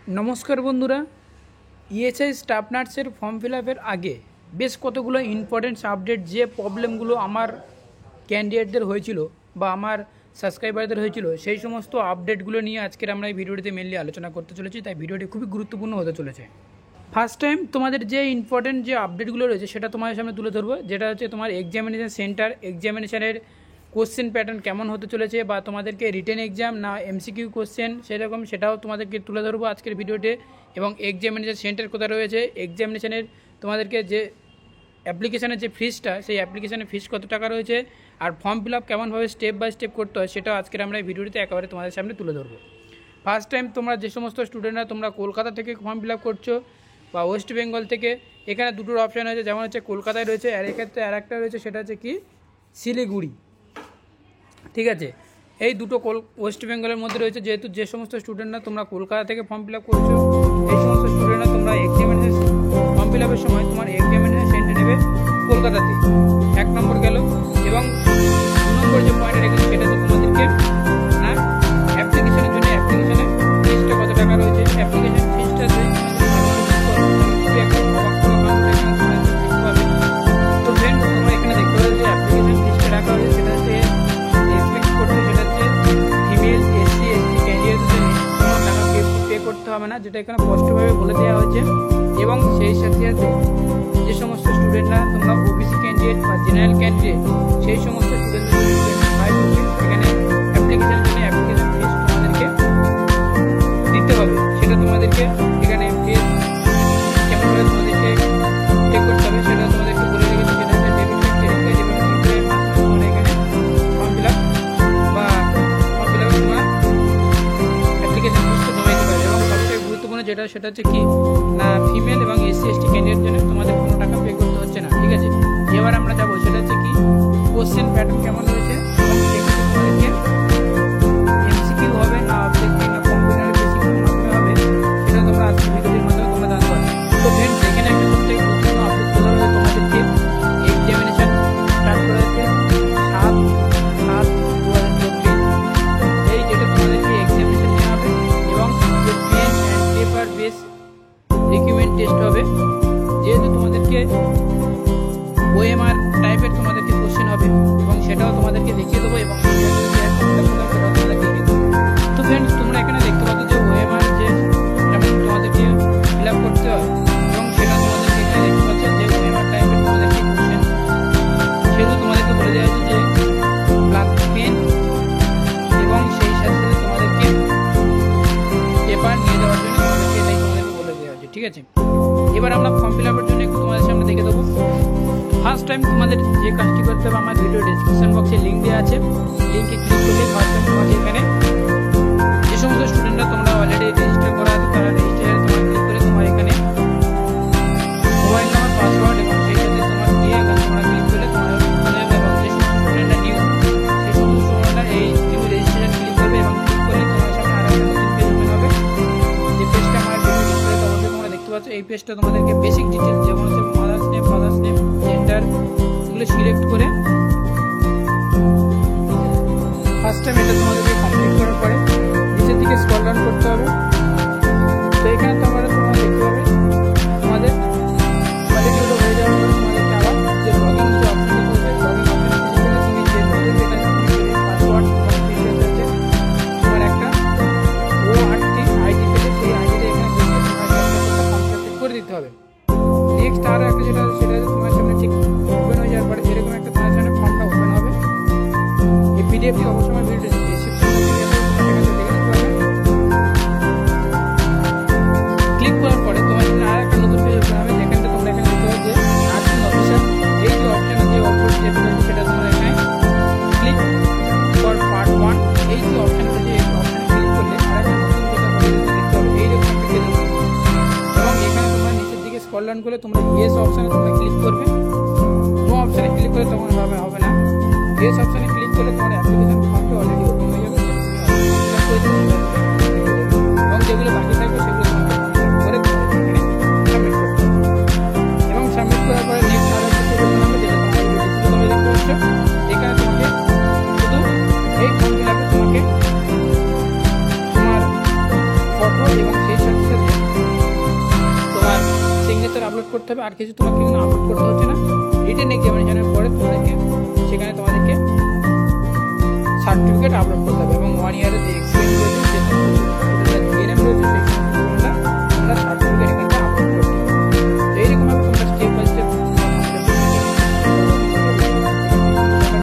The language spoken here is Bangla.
नमस्कार बंधुरा ईएसआई स्टाफ नार्सের फर्म फिल আপের आगे बेश कतगुलो इम्पोर्टेंट अपडेट जे प्रॉब्लेमगुलो आमार कैंडिडेटদের হয়েছিল বা আমার সাবস্ক্রাইবারদের হয়েছিল সেই সমস্ত আপডেটগুলো নিয়ে আজকের আমরা এই ভিডিওটিতে মেইনলি আলোচনা করতে চলেছি। তাই ভিডিওটি খুবই গুরুত্বপূর্ণ হতে চলেছে। ফার্স্ট টাইম তোমাদের যে ইম্পর্টেন্ট যে আপডেটগুলো রয়েছে সেটা তোমাদের সামনে তুলে ধরবো, যেটা হচ্ছে তোমার এক্সামিনেশন সেন্টার এক্সামিনেশনের কোশ্চেন প্যাটার্ন কেমন হতে চলেছে বা তোমাদেরকে রিটেন এক্সাম না এমসিকিউ কোশ্চেন সেরকম সেটাও তোমাদেরকে তুলে ধরবো আজকের ভিডিওতে। এবং এক্সামিনেশন সেন্টার কোথায় রয়েছে, এক্সামিনেশনের তোমাদেরকে যে অ্যাপ্লিকেশনের যে ফিসটা সেই অ্যাপ্লিকেশনের ফিস কত টাকা রয়েছে আর ফর্ম ফিল আপ কেমনভাবে স্টেপ বাই স্টেপ করতে হয় সেটাও আজকের আমরা এই ভিডিওতে একেবারে তোমাদের সামনে তুলে ধরবো। ফার্স্ট টাইম তোমরা যে সমস্ত স্টুডেন্টরা তোমরা কলকাতা থেকে ফর্ম ফিল আপ করছো বা ওয়েস্ট বেঙ্গল থেকে, এখানে দুটোর অপশান আছে, যেমন হচ্ছে কলকাতায় রয়েছে আর এক্ষেত্রে আর একটা রয়েছে সেটা হচ্ছে কি শিলিগুড়ি। ঠিক আছে, এই দুটো ওয়েস্ট বেঙ্গলের মধ্যে রয়েছে। যেহেতু যে সমস্ত স্টুডেন্টরা তোমরা কলকাতা থেকে ফর্ম ফিল আপ করছো এই সমস্ত স্টুডেন্টরা তোমরা এক্সামিনেশন ফর্ম ফিল আপের সময় তোমার এক্সামিনেশন সেন্টার নেবে কলকাতাতে, এক নম্বর গেল। এবং দু নম্বর যে পয়েন্ট রেখেছে সেটা তো তোমাদেরকে না অ্যাপ্লিকেশনের জন্য অ্যাপ্লিকেশনের ফিসটা কত টাকা রয়েছে, অ্যাপ্লিকেশন ফিসটা তো ফ্রেন্ড তোমরা এখানে দেখতে পাবে যে অ্যাপ্লিকেশন ফিসটা রাখা হয়েছে সেটা হচ্ছে করতে হবে না, যেটা এখানে স্পষ্টভাবে বলে দেওয়া হয়েছে। এবং সেই সাথে সাথে যে সমস্ত স্টুডেন্টরা তোমরা ওবিসি ক্যান্ডিডেট বা জেনারেল ক্যান্ডিডেট সেই সমস্ত স্টুডেন্টদের এখানে অ্যাপ্লিকেশনের জন্য অ্যাপ্লিকেশন ফিস তোমাদেরকে দিতে হবে। সেটা তোমাদেরকে এখানে ফিস কেমনভাবে তোমাদেরকে পে করতে হবে সেটা তোমাদেরকে বলে রেখেছে। সেটা হচ্ছে ডেবিট কার্ড, ক্রেডিট কার্ড এবং ইউপিআই তোমরা এখানে ফর্ম ফিল আপ বা ফর্ম ফিল আপে তোমরা অ্যাপ্লিকেশন ফিসটা জমা দিতে পারবে। এবং সবথেকে গুরুত্বপূর্ণ যেটা সেটা হচ্ছে কি না ফিমেল এবং এসসি এসটি ক্যান্ডিডেটের জন্য তোমাদের কোনো টাকা পে করতে হচ্ছে না। ঠিক আছে, এবার আমরা যাবো সেটা হচ্ছে কি কোশ্চেন প্যাটার্ন কেমন রয়েছে এবং তোমাদেরকে এমসিকিউ হবে না অবজেক্টিভ না কম্পিউটারের বেসিক মাধ্যমে হবে সেটা তোমরা আজকে ভিডিওর মাধ্যমে তোমরা জানতে পারবে। তো ফ্রেন্ডস এখানে একটা সবথেকে গুরুত্বপূর্ণ আপডেট বলা হলো তোমাদেরকে এক্সামিনেশন স্টার্ট করা হচ্ছে 7/7/2024 এই ডেটে তোমাদেরকে এক্সামিনেশন নেওয়া হবে এবং যে pen and paper base recommend test হবে। যেহেতু তোমাদেরকে ওএমআর টাইপের তোমাদেরকে কোশ্চেন হবে এবং সেটাও তোমাদেরকে দেখিয়ে দেবো এবং তো ফ্রেন্ডস তোমরা এখানে দেখতে পাচ্ছ যে ওএমআর যে যেমন তোমাদেরকে ফিল আপ করতে হয় এবং সেটা তোমাদেরকে এখানে দেখতে পাচ্ছ যে ওএমআর টাইপের তোমাদেরকে কোশ্চেন সেগুলো তোমাদেরকে বলে দেওয়া হয়েছে যে ব্ল্যাক পেন এবং সেই সাথে সাথে তোমাদেরকে পেপার নিয়ে যাওয়ার জন্য তোমাদেরকে এটাই তোমাদেরকে বলে দেওয়া হয়েছে। ঠিক আছে, এবার আমরা ফর্ম ফিল আপের জন্য একটু তোমাদের সামনে দেখে দেবো। ফার্স্ট টাইম তোমাদের যে কাজটি করতে হবে আমার ভিডিও ডিসক্রিপশন বক্সে লিঙ্ক দেওয়া আছে, লিঙ্কে ক্লিক করলে ফার্স্ট টাইম তোমাকে এখানে যে সমস্ত স্টুডেন্টরা তোমরা অলরেডি রেজিস্টার করা আছে তারা রেজিস্টারে তোমার ক্লিক করে তোমার এখানে মোবাইল নাম্বার পাসওয়ার্ড এবং সেই সাথে তোমার গিয়ে এবং তোমরা ক্লিক করলে তোমার এবং যে সমস্ত স্টুডেন্টরা নিউ সেই সমস্ত স্টুডেন্টরা এই নিউ রেজিস্ট্রেশন ক্লিক করবে এবং ক্লিক করলে তোমার সামনে আরো একটা নতুন পেজ ওপেন হবে। যে পেজটা আমার ভিডিও ডিসপ্লেতে অবশ্যই তোমরা দেখতে পাচ্ছ। এই পেজটা তোমাদেরকে বেসিক ডিটেলস যেমন হচ্ছে mother's name, father's name, gender এগুলো সিলেক্ট করে ফার্স্ট টাইম এটা তোমাদেরকে কমপ্লিট করার পরে নিচের দিকে স্ক্রল ডাউন করতে হবে। তো এখানে তোমরা দেখতে পাবে তোমাদের কোয়ালিটিগুলো হয়ে যাওয়ার পরে তোমাদেরকে আবার যে লগইন যে অপশনটা রয়েছে লগইন অপশনে তুমি যে পাসওয়ার্ড এবং ডিটেলস আছে তোমার একটা ওআরটি আইডি পেলে সেই আইডিতে এখানে কমপ্লিট করে দিতে হবে। নেক্সট আর একটা যেটা সেটা তোমার সামনে ঠিক ওপেন হয়ে যাওয়ার পরে এরকম একটা তোমার সামনে ফর্মটা ওপেন হবে। এই পিডিএফটি অবশ্যই আমার ভিডিও ডেসক্রিপশন ক্লিক করার পরে তোমার সামনে আর একটা নতুন পেজ ওপেন হবে যেখানে তোমরা এখানে দেখতে পাবে যে নার্সিং অফিসার এই যে অপশনে যে অপশন সেটা তোমরা এখানে ক্লিক ফর পার্ট 1 এই যে অপশন আছে এই অপশনে ক্লিক করলে আর একটা নতুন পেজ দেখতে হবে এইরকম একটা পেজ এবং এখানে তোমরা নিচের দিকে স্ক্রল ডাউন করলে তোমরা ইয়েস অপশনে তোমরা ক্লিক করবে। নো অপশনে ক্লিক করলে তখন হবে না। ইয়েস অপশনে ক্লিক করলে তোমার অ্যাপ্লিকেশন ফর্মটা অলরেডি ওপেন হয়ে যাবে এবং যেগুলো বাকি থাকবে সেগুলো তোমাকে করে সাবমিট করতে হবে। এবং সাবমিট করার পরে নেক্সট আরো কিছু বলতে হবে যেটা তোমরা দেখতে পাচ্ছ। এখানে তোমাকে শুধু এই ফর্ম ফিল আপে তোমাকে তোমার ফটো এবং সেই সাথে করতে হবে, আর কিছু তোমাকে কিন্তু আপলোড করতে হচ্ছে না। রিটেন এক্সামিনেশনের পরে তোমাদেরকে সেখানে তোমাদেরকে সার্টিফিকেট আপলোড করতে হবে এবং 1 ইয়ারের যে এক্সপিরিয়েন্স রয়েছে সেটা DNM রয়েছে